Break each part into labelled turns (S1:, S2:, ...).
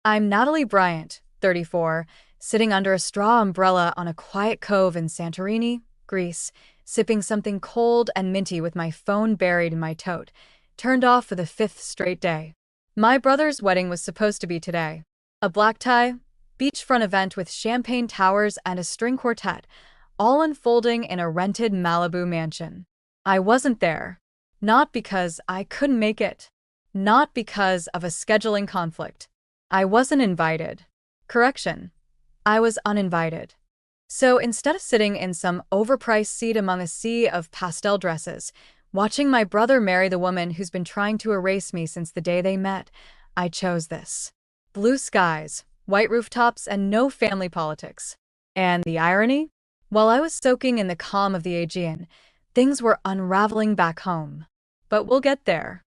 S1: I'm Natalie Bryant, 34, sitting under a straw umbrella on a quiet cove in Santorini, Greece, sipping something cold and minty with my phone buried in my tote, turned off for the fifth straight day. My brother's wedding was supposed to be today. A black tie, beachfront event with champagne towers and a string quartet, all unfolding in a rented Malibu mansion. I wasn't there. Not because I couldn't make it. Not because of a scheduling conflict. I wasn't invited. Correction. I was uninvited. So instead of sitting in some overpriced seat among a sea of pastel dresses, watching my brother marry the woman who's been trying to erase me since the day they met, I chose this. Blue skies, white rooftops, and no family politics. And the irony? While I was soaking in the calm of the Aegean, things were unraveling back home. But we'll get there.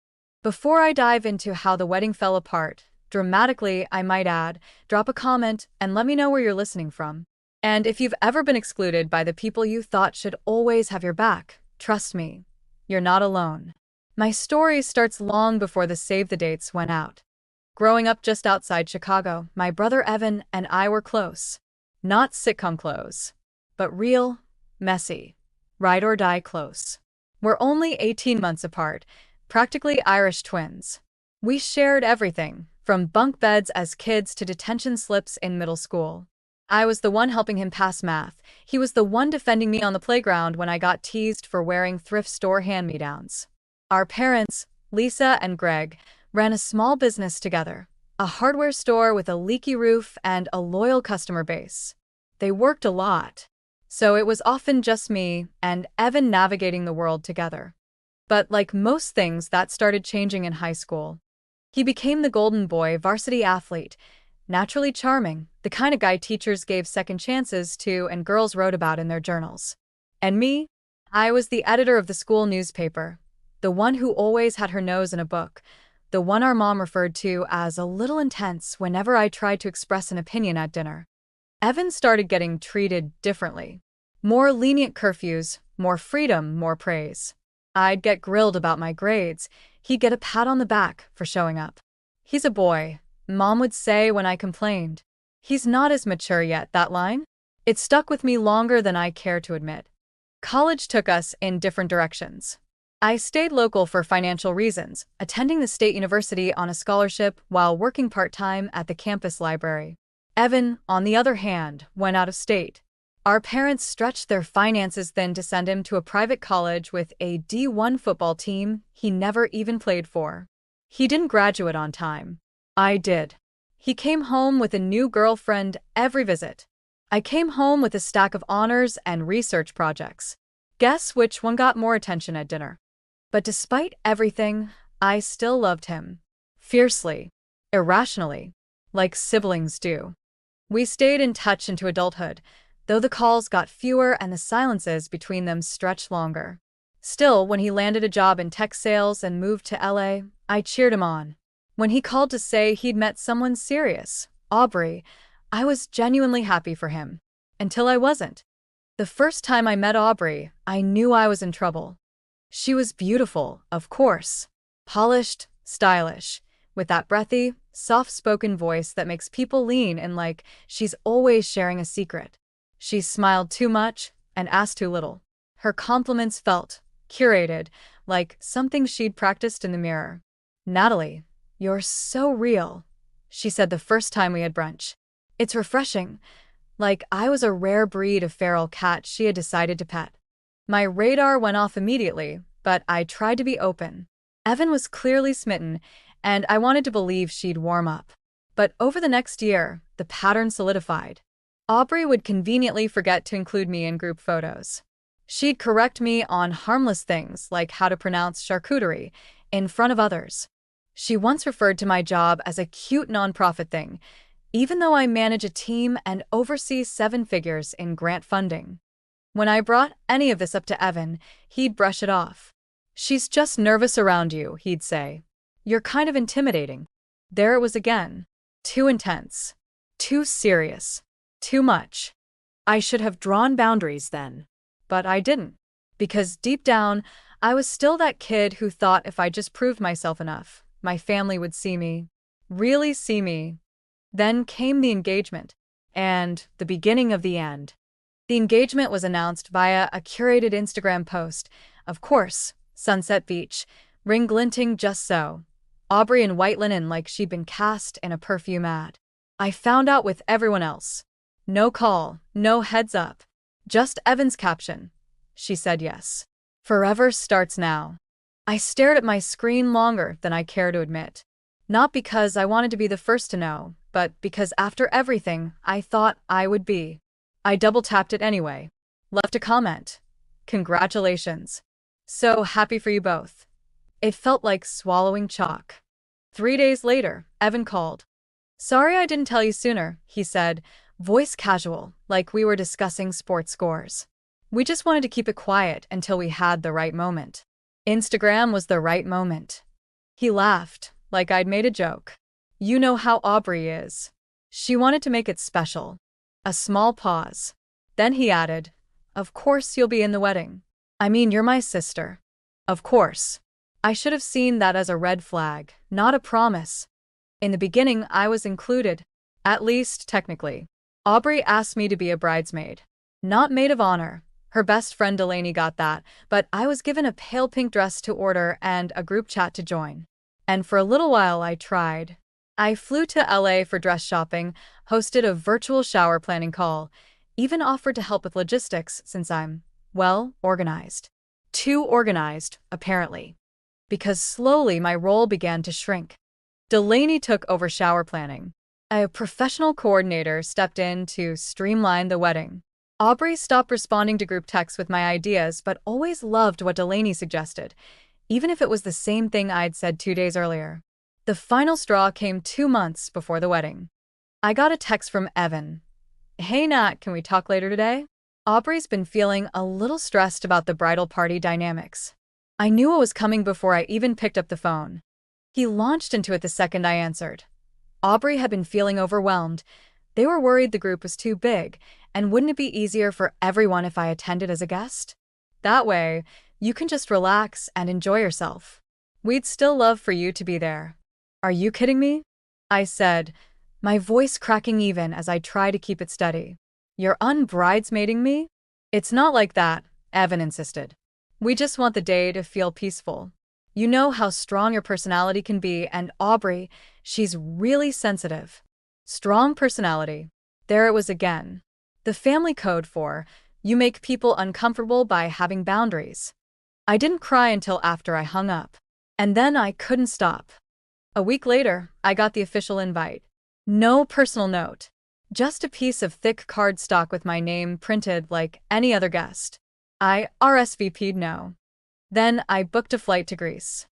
S1: Before I dive into how the wedding fell apart, dramatically, I might add, drop a comment and let me know where you're listening from. And if you've ever been excluded by the people you thought should always have your back, trust me, you're not alone. My story starts long before the save the dates went out. Growing up just outside Chicago, my brother Evan and I were close. Not sitcom close, but real, messy, ride or die close. We're only 18 months apart, practically Irish twins. We shared everything, from bunk beds as kids to detention slips in middle school. I was the one helping him pass math. He was the one defending me on the playground when I got teased for wearing thrift store hand-me-downs. Our parents, Lisa and Greg, ran a small business together, a hardware store with a leaky roof and a loyal customer base. They worked a lot, so it was often just me and Evan navigating the world together. But like most things, that started changing in high school. He became the golden boy varsity athlete, naturally charming, the kind of guy teachers gave second chances to and girls wrote about in their journals. And me? I was the editor of the school newspaper, the one who always had her nose in a book, the one our mom referred to as a little intense whenever I tried to express an opinion at dinner. Evan started getting treated differently. More lenient curfews, more freedom, more praise. I'd get grilled about my grades. He'd get a pat on the back for showing up. He's a boy, Mom would say when I complained. He's not as mature yet, that line. It stuck with me longer than I care to admit. College took us in different directions. I stayed local for financial reasons, attending the state university on a scholarship while working part-time at the campus library. Evan, on the other hand, went out of state. Our parents stretched their finances then to send him to a private college with a D1 football team he never even played for. He didn't graduate on time. I did. He came home with a new girlfriend every visit. I came home with a stack of honors and research projects. Guess which one got more attention at dinner? But despite everything, I still loved him. Fiercely. Irrationally. Like siblings do. We stayed in touch into adulthood, though the calls got fewer and the silences between them stretched longer. Still, when he landed a job in tech sales and moved to LA, I cheered him on. When he called to say he'd met someone serious, Aubrey, I was genuinely happy for him. Until I wasn't. The first time I met Aubrey, I knew I was in trouble. She was beautiful, of course. Polished, stylish, with that breathy, soft-spoken voice that makes people lean in like she's always sharing a secret. She smiled too much and asked too little. Her compliments felt curated, like something she'd practiced in the mirror. "Natalie, you're so real," she said the first time we had brunch. "It's refreshing, like I was a rare breed of feral cat she had decided to pet." My radar went off immediately, but I tried to be open. Evan was clearly smitten, and I wanted to believe she'd warm up. But over the next year, the pattern solidified. Aubrey would conveniently forget to include me in group photos. She'd correct me on harmless things like how to pronounce charcuterie in front of others. She once referred to my job as a cute nonprofit thing, even though I manage a team and oversee 7 figures in grant funding. When I brought any of this up to Evan, he'd brush it off. "She's just nervous around you," he'd say. "You're kind of intimidating." There it was again. Too intense. Too serious. Too much. I should have drawn boundaries then. But I didn't. Because deep down, I was still that kid who thought if I just proved myself enough, my family would see me. Really see me. Then came the engagement, and the beginning of the end. The engagement was announced via a curated Instagram post. Of course, Sunset Beach, ring glinting just so. Aubrey in white linen like she'd been cast in a perfume ad. I found out with everyone else. No call, no heads up. Just Evan's caption. She said yes. Forever starts now. I stared at my screen longer than I care to admit. Not because I wanted to be the first to know, but because after everything, I thought I would be. I double-tapped it anyway. Left a comment. Congratulations. So happy for you both. It felt like swallowing chalk. 3 days later, Evan called. Sorry I didn't tell you sooner, he said, voice casual, like we were discussing sports scores. We just wanted to keep it quiet until we had the right moment. Instagram was the right moment. He laughed, like I'd made a joke. You know how Aubrey is. She wanted to make it special. A small pause. Then he added, of course you'll be in the wedding. I mean, you're my sister. Of course. I should have seen that as a red flag, not a promise. In the beginning, I was included. At least, technically. Aubrey asked me to be a bridesmaid. Not maid of honor. Her best friend Delaney got that, but I was given a pale pink dress to order and a group chat to join. And for a little while I tried. I flew to LA for dress shopping, hosted a virtual shower planning call, even offered to help with logistics since I'm, well, organized. Too organized, apparently. Because slowly my role began to shrink. Delaney took over shower planning. A professional coordinator stepped in to streamline the wedding. Aubrey stopped responding to group texts with my ideas but always loved what Delaney suggested, even if it was the same thing I'd said 2 days earlier. The final straw came 2 months before the wedding. I got a text from Evan. Hey Nat, can we talk later today? Aubrey's been feeling a little stressed about the bridal party dynamics. I knew it was coming before I even picked up the phone. He launched into it the second I answered. Aubrey had been feeling overwhelmed. They were worried the group was too big, and wouldn't it be easier for everyone if I attended as a guest? That way, you can just relax and enjoy yourself. We'd still love for you to be there. Are you kidding me? I said, my voice cracking even as I try to keep it steady. You're unbridesmaiding me? It's not like that, Evan insisted. We just want the day to feel peaceful. You know how strong your personality can be, and Aubrey, she's really sensitive. Strong personality. There it was again. The family code for, you make people uncomfortable by having boundaries. I didn't cry until after I hung up. And then I couldn't stop. A week later, I got the official invite. No personal note. Just a piece of thick cardstock with my name printed like any other guest. I RSVP'd no. Then I booked a flight to Greece.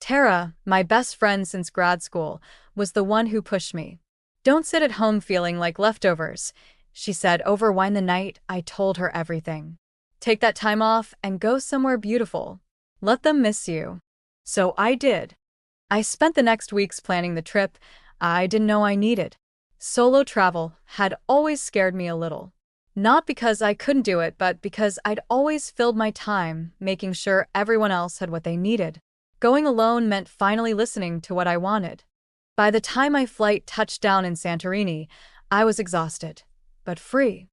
S1: Tara, my best friend since grad school, was the one who pushed me. Don't sit at home feeling like leftovers, she said over wine the night I told her everything. Take that time off and go somewhere beautiful. Let them miss you. So I did. I spent the next weeks planning the trip I didn't know I needed. Solo travel had always scared me a little. Not because I couldn't do it, but because I'd always filled my time making sure everyone else had what they needed. Going alone meant finally listening to what I wanted. By the time my flight touched down in Santorini, I was exhausted, but free.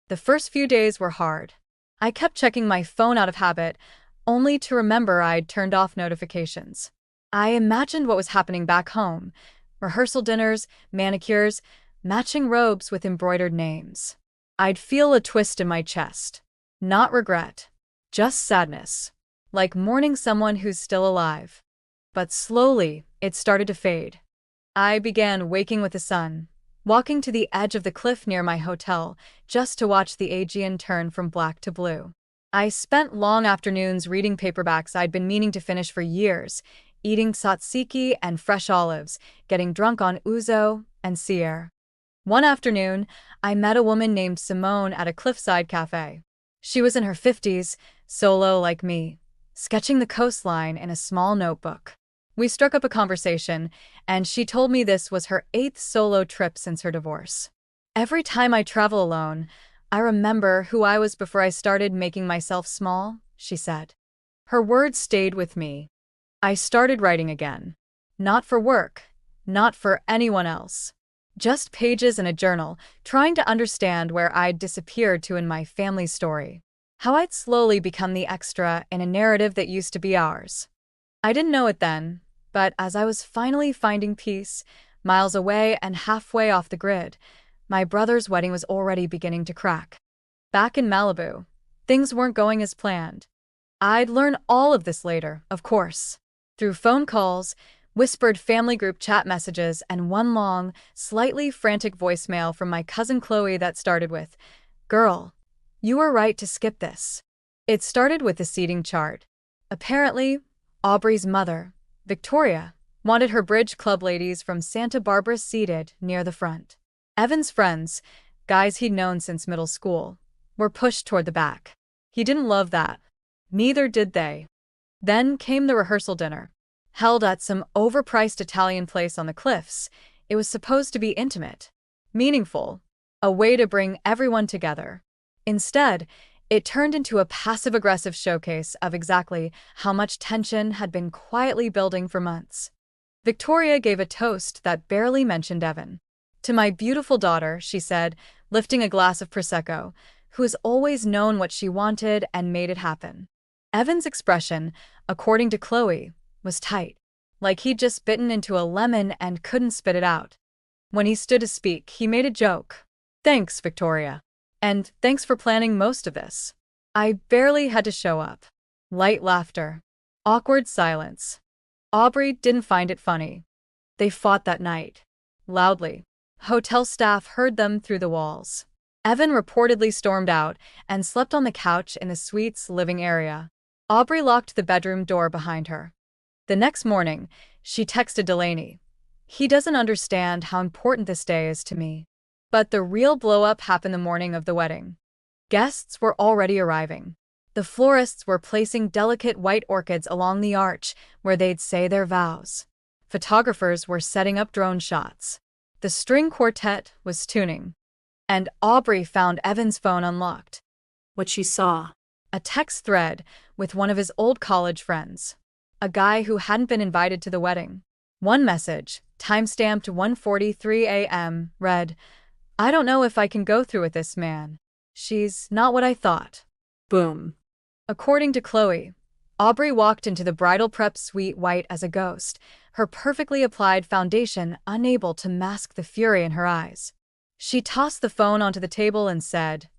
S1: The first few days were hard. I kept checking my phone out of habit, only to remember I'd turned off notifications. I imagined what was happening back home. Rehearsal dinners, manicures, matching robes with embroidered names. I'd feel a twist in my chest. Not regret. Just sadness. Like mourning someone who's still alive. But slowly, it started to fade. I began waking with the sun, walking to the edge of the cliff near my hotel, just to watch the Aegean turn from black to blue. I spent long afternoons reading paperbacks I'd been meaning to finish for years, eating tzatziki and fresh olives, getting drunk on ouzo and Sierre. One afternoon, I met a woman named Simone at a cliffside cafe. She was in her 50s, solo like me, sketching the coastline in a small notebook. We struck up a conversation, and she told me this was her 8th solo trip since her divorce. Every time I travel alone, I remember who I was before I started making myself small, she said. Her words stayed with me. I started writing again. Not for work, not for anyone else. Just pages in a journal, trying to understand where I'd disappeared to in my family story. How I'd slowly become the extra in a narrative that used to be ours. I didn't know it then, but as I was finally finding peace, miles away and halfway off the grid, my brother's wedding was already beginning to crack. Back in Malibu, things weren't going as planned. I'd learn all of this later, of course, through phone calls, whispered family group chat messages, and one long, slightly frantic voicemail from my cousin Chloe that started with, "Girl, you were right to skip this." It started with the seating chart. Apparently, Aubrey's mother, Victoria, wanted her bridge club ladies from Santa Barbara seated near the front. Evan's friends, guys he'd known since middle school, were pushed toward the back. He didn't love that. Neither did they. Then came the rehearsal dinner. Held at some overpriced Italian place on the cliffs, it was supposed to be intimate, meaningful, a way to bring everyone together. Instead, it turned into a passive-aggressive showcase of exactly how much tension had been quietly building for months. Victoria gave a toast that barely mentioned Evan. "To my beautiful daughter," she said, lifting a glass of Prosecco, "who has always known what she wanted and made it happen." Evan's expression, according to Chloe, was tight, like he'd just bitten into a lemon and couldn't spit it out. When he stood to speak, he made a joke. "Thanks, Victoria. And thanks for planning most of this. I barely had to show up." Light laughter. Awkward silence. Aubrey didn't find it funny. They fought that night. Loudly. Hotel staff heard them through the walls. Evan reportedly stormed out and slept on the couch in the suite's living area. Aubrey locked the bedroom door behind her. The next morning, she texted Delaney. "He doesn't understand how important this day is to me." But the real blow-up happened the morning of the wedding. Guests were already arriving. The florists were placing delicate white orchids along the arch where they'd say their vows. Photographers were setting up drone shots. The string quartet was tuning. And Aubrey found Evan's phone unlocked. What she saw: a text thread with one of his old college friends. A guy who hadn't been invited to the wedding. One message, timestamped 1:43 a.m., read, "I don't know if I can go through with this, man. She's not what I thought." Boom. According to Chloe, Aubrey walked into the bridal prep suite white as a ghost, her perfectly applied foundation unable to mask the fury in her eyes. She tossed the phone onto the table and said,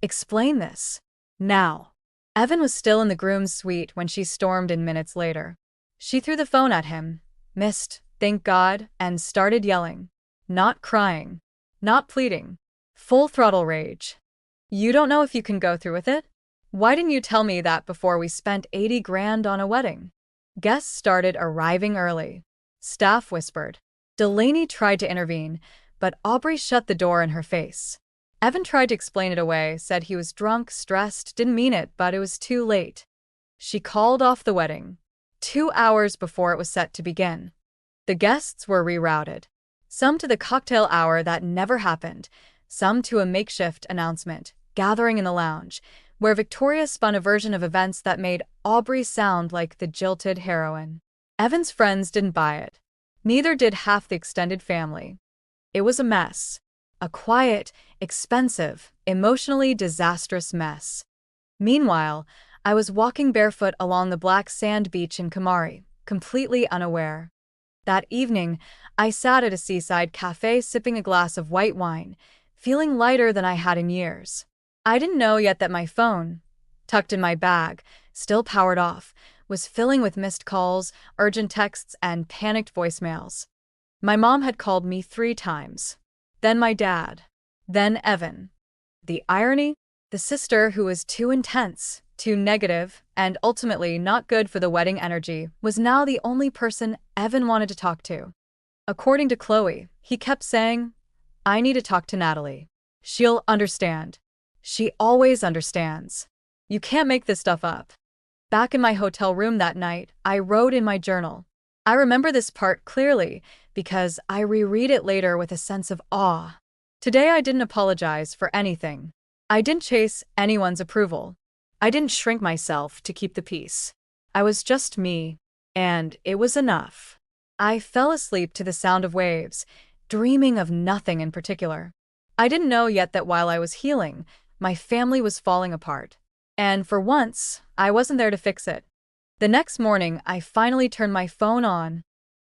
S1: "Explain this. Now." Evan was still in the groom's suite when she stormed in minutes later. She threw the phone at him, missed, thank God, and started yelling. Not crying. Not pleading. Full throttle rage. "You don't know if you can go through with it? Why didn't you tell me that before we spent 80 grand on a wedding?" Guests started arriving early. Staff whispered. Delaney tried to intervene, but Aubrey shut the door in her face. Evan tried to explain it away, said he was drunk, stressed, didn't mean it, but it was too late. She called off the wedding 2 hours before it was set to begin. The guests were rerouted. Some to the cocktail hour that never happened, some to a makeshift announcement, gathering in the lounge, where Victoria spun a version of events that made Aubrey sound like the jilted heroine. Evan's friends didn't buy it. Neither did half the extended family. It was a mess. A quiet, expensive, emotionally disastrous mess. Meanwhile, I was walking barefoot along the black sand beach in Kamari, completely unaware. That evening, I sat at a seaside cafe sipping a glass of white wine, feeling lighter than I had in years. I didn't know yet that my phone, tucked in my bag, still powered off, was filling with missed calls, urgent texts, and panicked voicemails. My mom had called me 3 times. Then my dad. Then Evan. The irony? The sister who was too intense, too negative, and ultimately not good for the wedding energy was now the only person Evan wanted to talk to. According to Chloe, he kept saying, "I need to talk to Natalie. She'll understand. She always understands. You can't make this stuff up." Back in my hotel room that night, I wrote in my journal. I remember this part clearly because I reread it later with a sense of awe. Today I didn't apologize for anything. I didn't chase anyone's approval. I didn't shrink myself to keep the peace. I was just me, and it was enough. I fell asleep to the sound of waves, dreaming of nothing in particular. I didn't know yet that while I was healing, my family was falling apart. And for once, I wasn't there to fix it. The next morning, I finally turned my phone on.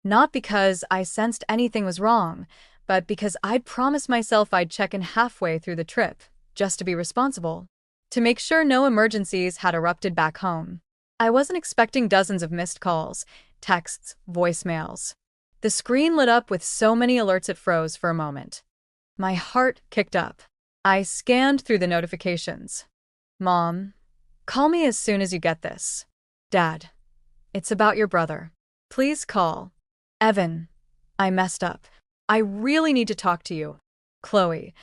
S1: Not because I sensed anything was wrong, but because I'd promised myself I'd check in halfway through the trip, just to be responsible. To make sure no emergencies had erupted back home. I wasn't expecting dozens of missed calls, texts, voicemails. The screen lit up with so many alerts it froze for a moment. My heart kicked up. I scanned through the notifications. Mom, call me as soon as you get this. Dad, it's about your brother. Please call. Evan, I messed up. I really need to talk to you. Chloe,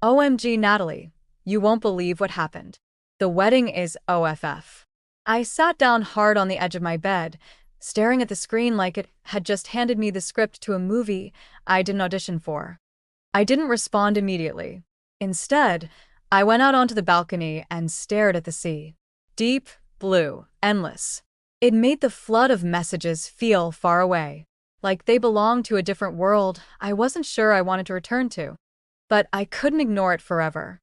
S1: OMG Natalie, you won't believe what happened. The wedding is OFF. I sat down hard on the edge of my bed, staring at the screen like it had just handed me the script to a movie I didn't audition for. I didn't respond immediately. Instead, I went out onto the balcony and stared at the sea. Deep, blue, endless. It made the flood of messages feel far away, like they belonged to a different world I wasn't sure I wanted to return to. But I couldn't ignore it forever.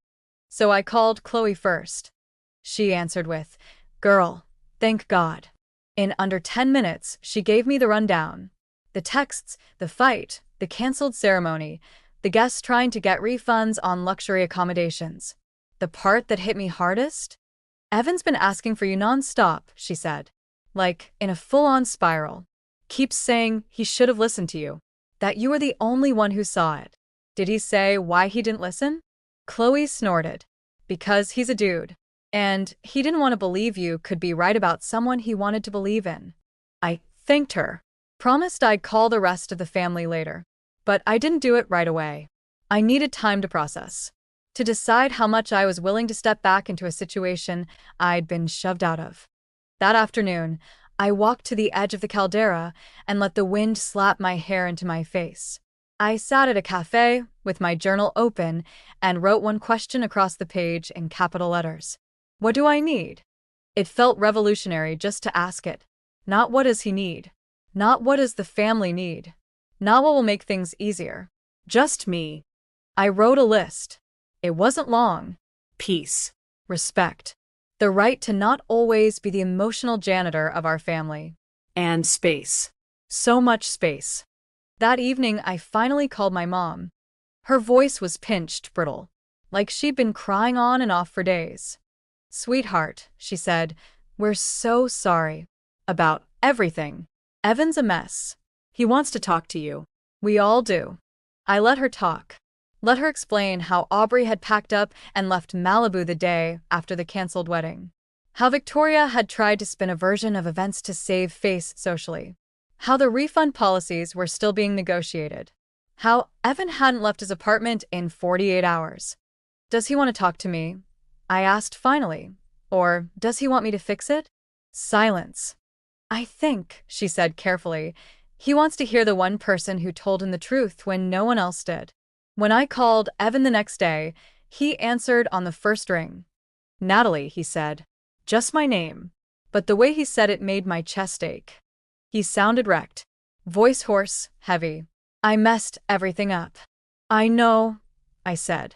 S1: So I called Chloe first. She answered with, "Girl, thank God." In under 10 minutes, she gave me the rundown. The texts, the fight, the canceled ceremony, the guests trying to get refunds on luxury accommodations. The part that hit me hardest? Evan's been asking for you nonstop, she said. Like, in a full-on spiral. Keeps saying he should have listened to you. That you were the only one who saw it. Did he say why he didn't listen? Chloe snorted. Because he's a dude. And he didn't want to believe you could be right about someone he wanted to believe in. I thanked her. Promised I'd call the rest of the family later. But I didn't do it right away. I needed time to process. To decide how much I was willing to step back into a situation I'd been shoved out of. That afternoon, I walked to the edge of the caldera and let the wind slap my hair into my face. I sat at a cafe with my journal open and wrote one question across the page in capital letters. What do I need? It felt revolutionary just to ask it. Not what does he need? Not what does the family need? Not what will make things easier. Just me. I wrote a list. It wasn't long. Peace. Respect. The right to not always be the emotional janitor of our family. And space. So much space. That evening, I finally called my mom. Her voice was pinched, brittle, like she'd been crying on and off for days. Sweetheart, she said, we're so sorry. About everything. Evan's a mess. He wants to talk to you. We all do. I let her talk. Let her explain how Aubrey had packed up and left Malibu the day after the canceled wedding. How Victoria had tried to spin a version of events to save face socially. How the refund policies were still being negotiated. How Evan hadn't left his apartment in 48 hours. Does he want to talk to me? I asked finally. Or does he want me to fix it? Silence. I think, she said carefully, he wants to hear the one person who told him the truth when no one else did. When I called Evan the next day, he answered on the first ring. Natalie, he said. Just my name. But the way he said it made my chest ache. He sounded wrecked. Voice hoarse, heavy. I messed everything up. I know, I said.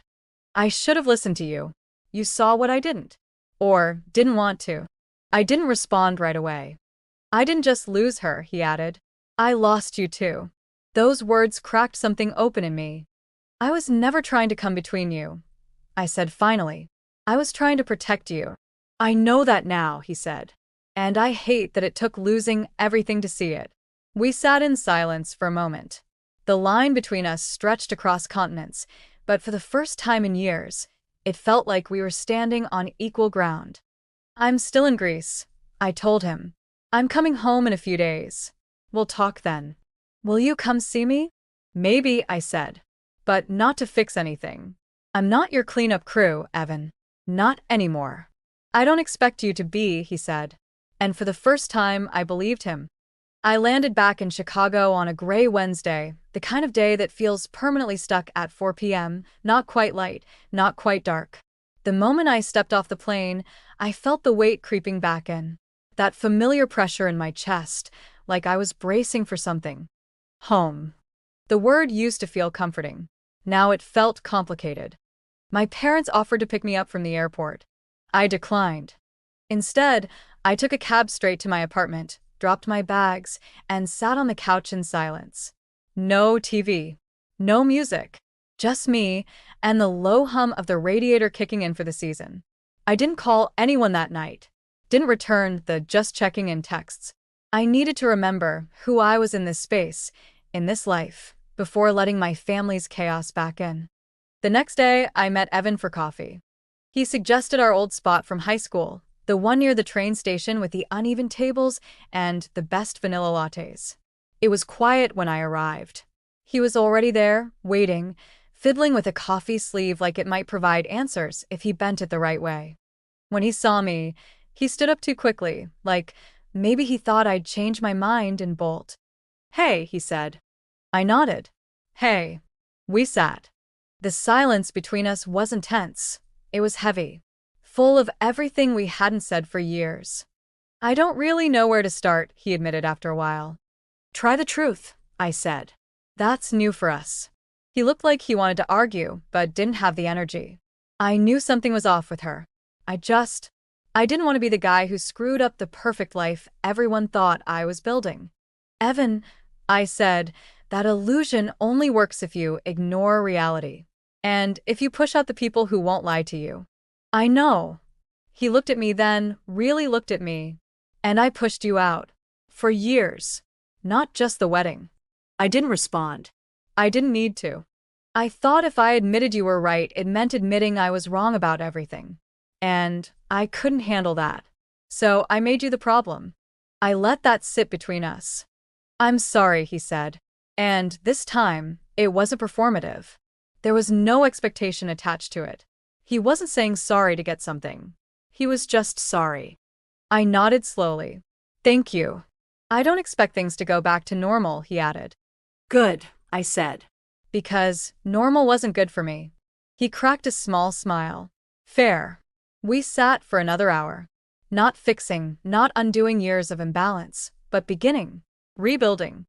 S1: I should have listened to you. You saw what I didn't. Or didn't want to. I didn't respond right away. I didn't just lose her, he added. I lost you too. Those words cracked something open in me. I was never trying to come between you, I said finally. I was trying to protect you. I know that now, he said. And I hate that it took losing everything to see it. We sat in silence for a moment. The line between us stretched across continents, but for the first time in years, it felt like we were standing on equal ground. I'm still in Greece, I told him. I'm coming home in a few days. We'll talk then. Will you come see me? Maybe, I said. But not to fix anything. I'm not your cleanup crew, Evan. Not anymore. I don't expect you to be, he said. And for the first time, I believed him. I landed back in Chicago on a gray Wednesday, the kind of day that feels permanently stuck at 4 p.m., not quite light, not quite dark. The moment I stepped off the plane, I felt the weight creeping back in. That familiar pressure in my chest, like I was bracing for something. Home. The word used to feel comforting. Now it felt complicated. My parents offered to pick me up from the airport. I declined. Instead, I took a cab straight to my apartment, dropped my bags, and sat on the couch in silence. No TV. No music. Just me and the low hum of the radiator kicking in for the season. I didn't call anyone that night. Didn't return the just checking in texts. I needed to remember who I was in this space, in this life, before letting my family's chaos back in. The next day, I met Evan for coffee. He suggested our old spot from high school, the one near the train station with the uneven tables and the best vanilla lattes. It was quiet when I arrived. He was already there, waiting, fiddling with a coffee sleeve like it might provide answers if he bent it the right way. When he saw me, he stood up too quickly, like maybe he thought I'd change my mind and bolt. "Hey," he said. I nodded. "Hey." We sat. The silence between us wasn't tense. It was heavy, full of everything we hadn't said for years. "I don't really know where to start," he admitted after a while. "Try the truth," I said. "That's new for us." He looked like he wanted to argue, but didn't have the energy. I knew something was off with her. I didn't want to be the guy who screwed up the perfect life everyone thought I was building. "Evan," I said, "that illusion only works if you ignore reality. And if you push out the people who won't lie to you." "I know." He looked at me then, really looked at me. "And I pushed you out. For years. Not just the wedding." I didn't respond. I didn't need to. I thought if I admitted you were right, it meant admitting I was wrong about everything. And I couldn't handle that. So I made you the problem. I let that sit between us. "I'm sorry," he said. And this time, it wasn't performative. There was no expectation attached to it. He wasn't saying sorry to get something. He was just sorry. I nodded slowly. "Thank you. I don't expect things to go back to normal," he added. "Good," I said. Because normal wasn't good for me. He cracked a small smile. "Fair." We sat for another hour. Not fixing, not undoing years of imbalance, but beginning, rebuilding.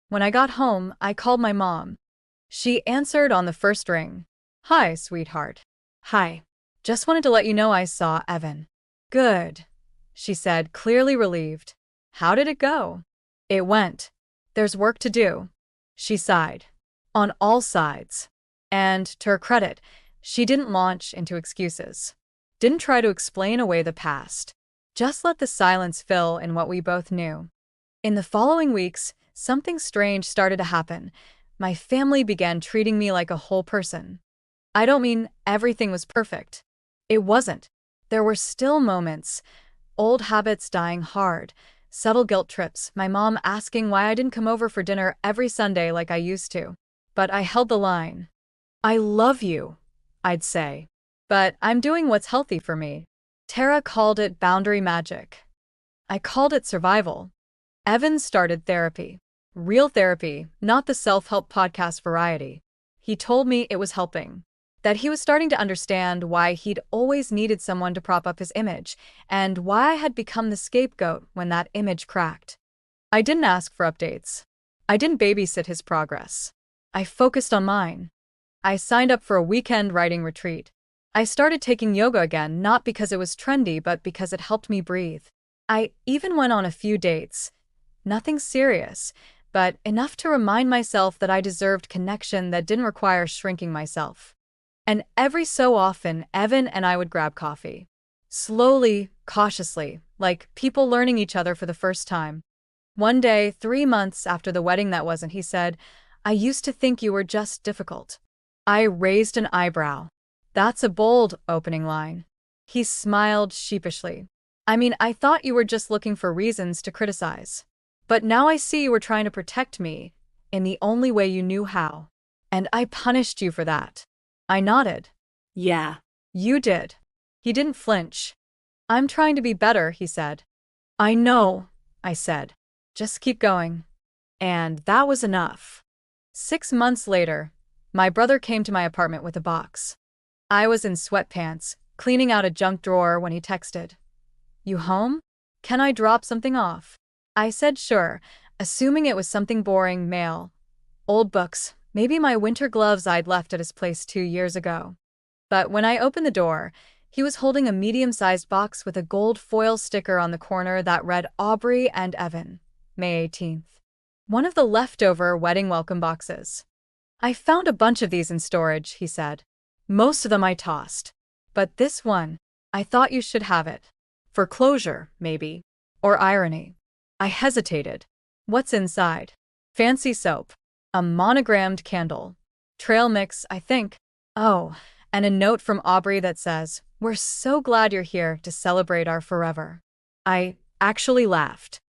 S1: When I got home, I called my mom. She answered on the first ring. "Hi, sweetheart." "Hi. Just wanted to let you know I saw Evan." "Good," she said, clearly relieved. "How did it go?" "It went. There's work to do." She sighed. On all sides. And, to her credit, she didn't launch into excuses. Didn't try to explain away the past. Just let the silence fill in what we both knew. In the following weeks, something strange started to happen. My family began treating me like a whole person. I don't mean everything was perfect. It wasn't. There were still moments. Old habits dying hard. Subtle guilt trips, my mom asking why I didn't come over for dinner every Sunday like I used to. But I held the line. "I love you," I'd say. "But I'm doing what's healthy for me." Tara called it boundary magic. I called it survival. Evan started therapy. Real therapy, not the self-help podcast variety. He told me it was helping. That he was starting to understand why he'd always needed someone to prop up his image, and why I had become the scapegoat when that image cracked. I didn't ask for updates. I didn't babysit his progress. I focused on mine. I signed up for a weekend writing retreat. I started taking yoga again, not because it was trendy, but because it helped me breathe. I even went on a few dates. Nothing serious, but enough to remind myself that I deserved connection that didn't require shrinking myself. And every so often, Evan and I would grab coffee. Slowly, cautiously, like people learning each other for the first time. One day, 3 months after the wedding that wasn't, he said, "I used to think you were just difficult." I raised an eyebrow. That's a bold opening line. He smiled sheepishly. "I mean, I thought you were just looking for reasons to criticize. But now I see you were trying to protect me, in the only way you knew how. And I punished you for that." I nodded. "Yeah, you did." He didn't flinch. "I'm trying to be better," he said. "I know," I said. "Just keep going." And that was enough. 6 months later, my brother came to my apartment with a box. I was in sweatpants, cleaning out a junk drawer when he texted. "You home? Can I drop something off?" I said sure, assuming it was something boring, mail. Old books, maybe my winter gloves I'd left at his place 2 years ago. But when I opened the door, he was holding a medium-sized box with a gold foil sticker on the corner that read Aubrey and Evan, May 18th. One of the leftover wedding welcome boxes. I found a bunch of these in storage, he said. Most of them I tossed. But this one, I thought you should have it. For closure, maybe. Or irony. I hesitated. What's inside? Fancy soap. A monogrammed candle. Trail mix, I think. Oh, and a note from Aubrey that says, "We're so glad you're here to celebrate our forever." I actually laughed.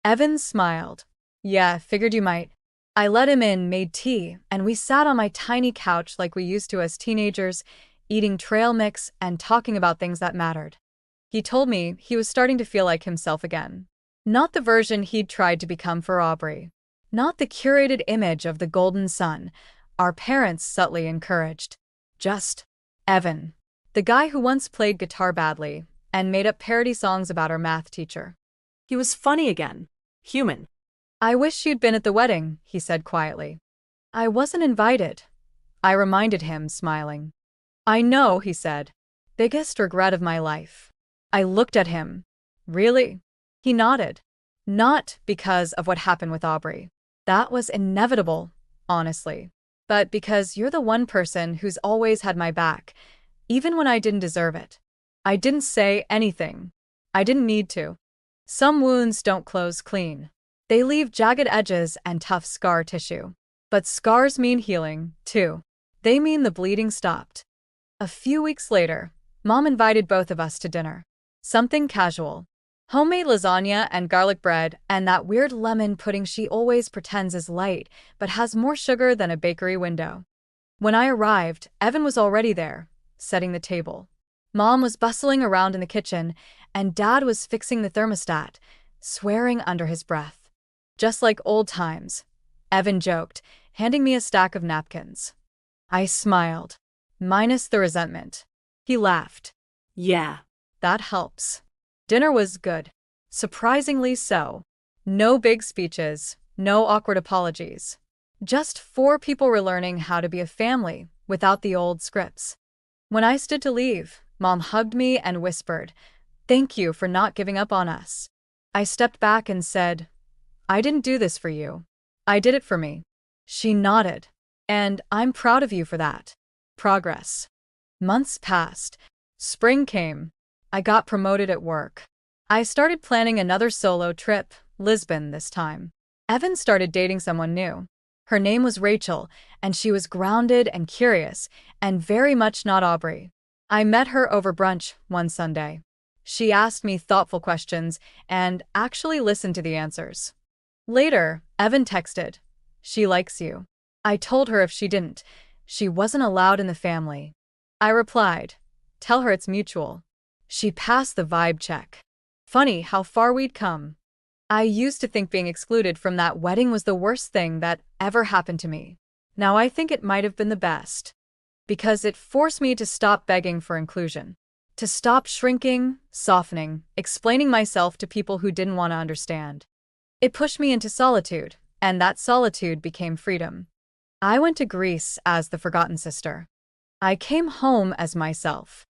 S1: Evans smiled. Yeah, figured you might. I let him in, made tea, and we sat on my tiny couch like we used to as teenagers, eating trail mix and talking about things that mattered. He told me he was starting to feel like himself again. Not the version he'd tried to become for Aubrey. Not the curated image of the golden son our parents subtly encouraged. Just Evan. The guy who once played guitar badly and made up parody songs about our math teacher.
S2: He was funny again. Human.
S1: I wish you'd been at the wedding, he said quietly. I wasn't invited. I reminded him, smiling. I know, he said. Biggest regret of my life. I looked at him. Really? He nodded. Not because of what happened with Aubrey. That was inevitable, honestly. But because you're the one person who's always had my back, even when I didn't deserve it. I didn't say anything. I didn't need to. Some wounds don't close clean. They leave jagged edges and tough scar tissue. But scars mean healing, too. They mean the bleeding stopped. A few weeks later, Mom invited both of us to dinner. Something casual. Homemade lasagna and garlic bread and that weird lemon pudding she always pretends is light but has more sugar than a bakery window. When I arrived, Evan was already there, setting the table. Mom was bustling around in the kitchen, and Dad was fixing the thermostat, swearing under his breath. Just like old times, Evan joked, handing me a stack of napkins. I smiled, minus the resentment. He laughed.
S2: Yeah.
S1: That helps. Dinner was good. Surprisingly so. No big speeches, no awkward apologies. Just 4 people relearning how to be a family without the old scripts. When I stood to leave, Mom hugged me and whispered, "Thank you for not giving up on us." I stepped back and said, "I didn't do this for you. I did it for me." She nodded. And I'm proud of you for that. Progress. Months passed. Spring came. I got promoted at work. I started planning another solo trip, Lisbon this time. Evan started dating someone new. Her name was Rachel, and she was grounded and curious, and very much not Aubrey. I met her over brunch one Sunday. She asked me thoughtful questions and actually listened to the answers. Later, Evan texted, "She likes you." I told her if she didn't, she wasn't allowed in the family. I replied, "Tell her it's mutual." She passed the vibe check. Funny how far we'd come. I used to think being excluded from that wedding was the worst thing that ever happened to me. Now I think it might have been the best. Because it forced me to stop begging for inclusion. To stop shrinking, softening, explaining myself to people who didn't want to understand. It pushed me into solitude, and that solitude became freedom. I went to Greece as the forgotten sister. I came home as myself.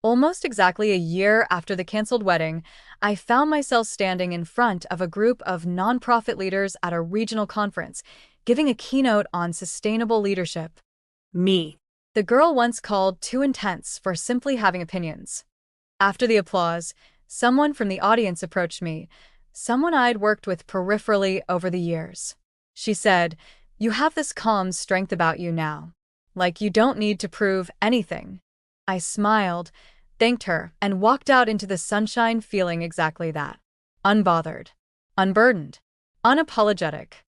S1: Almost exactly a year after the canceled wedding, I found myself standing in front of a group of nonprofit leaders at a regional conference, giving a keynote on sustainable leadership.
S2: Me.
S1: The girl once called too intense for simply having opinions. After the applause, someone from the audience approached me, someone I'd worked with peripherally over the years. She said, "You have this calm strength about you now. Like you don't need to prove anything." I smiled, thanked her, and walked out into the sunshine feeling exactly that. Unbothered. Unburdened. Unapologetic.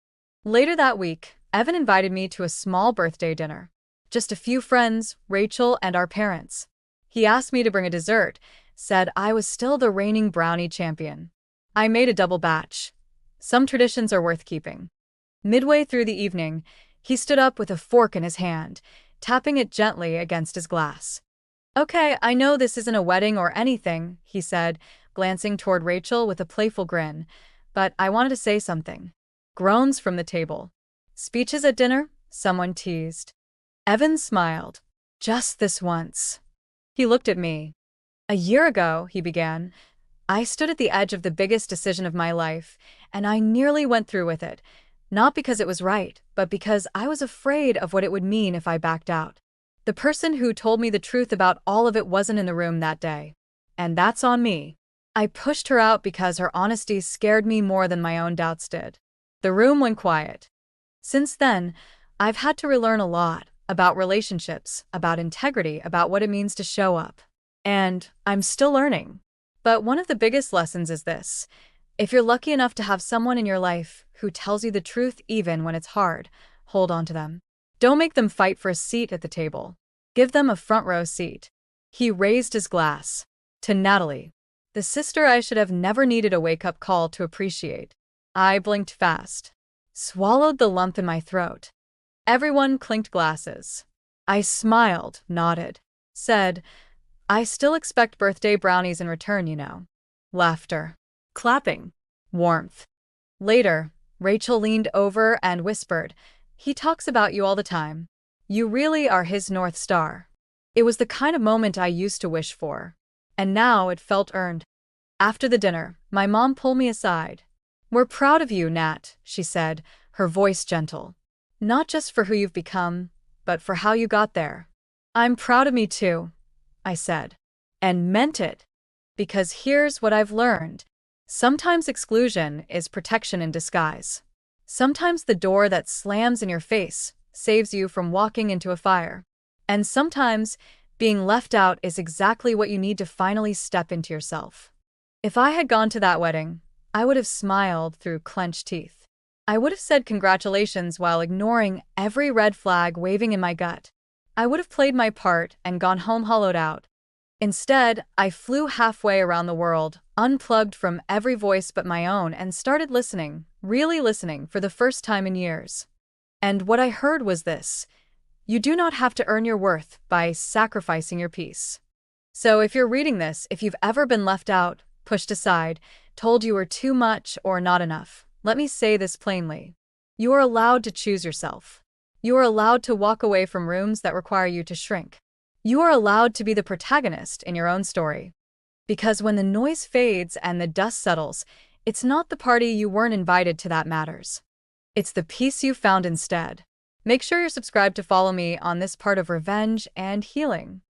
S1: Later that week, Evan invited me to a small birthday dinner. Just a few friends, Rachel, and our parents. He asked me to bring a dessert, said I was still the reigning brownie champion. I made a double batch. Some traditions are worth keeping. Midway through the evening, he stood up with a fork in his hand, tapping it gently against his glass. "Okay, I know this isn't a wedding or anything," he said, glancing toward Rachel with a playful grin, "but I wanted to say something." Groans from the table. Speeches at dinner? Someone teased. Evan smiled. Just this once. He looked at me. A year ago, he began, I stood at the edge of the biggest decision of my life, and I nearly went through with it. Not because it was right, but because I was afraid of what it would mean if I backed out. The person who told me the truth about all of it wasn't in the room that day. And that's on me. I pushed her out because her honesty scared me more than my own doubts did. The room went quiet. Since then, I've had to relearn a lot about relationships, about integrity, about what it means to show up. And I'm still learning. But one of the biggest lessons is this. If you're lucky enough to have someone in your life who tells you the truth even when it's hard, hold on to them. Don't make them fight for a seat at the table. Give them a front row seat. He raised his glass. To Natalie, the sister I should have never needed a wake-up call to appreciate. I blinked fast. Swallowed the lump in my throat. Everyone clinked glasses. I smiled, nodded, said, I still expect birthday brownies in return, you know. Laughter.
S2: Clapping.
S1: Warmth. Later, Rachel leaned over and whispered, he talks about you all the time. You really are his North Star. It was the kind of moment I used to wish for. And now it felt earned. After the dinner, my mom pulled me aside. We're proud of you, Nat, she said, her voice gentle. Not just for who you've become, but for how you got there. I'm proud of me too, I said. And meant it. Because here's what I've learned. Sometimes exclusion is protection in disguise. Sometimes the door that slams in your face saves you from walking into a fire. And sometimes being left out is exactly what you need to finally step into yourself. If I had gone to that wedding, I would have smiled through clenched teeth. I would have said congratulations while ignoring every red flag waving in my gut. I would have played my part and gone home hollowed out. Instead, I flew halfway around the world, unplugged from every voice but my own, and started listening, really listening, for the first time in years. And what I heard was this. You do not have to earn your worth by sacrificing your peace. So if you're reading this, if you've ever been left out, pushed aside, told you were too much or not enough, let me say this plainly. You are allowed to choose yourself. You are allowed to walk away from rooms that require you to shrink. You are allowed to be the protagonist in your own story. Because when the noise fades and the dust settles, it's not the party you weren't invited to that matters. It's the peace you found instead. Make sure you're subscribed to follow me on this part of revenge and healing.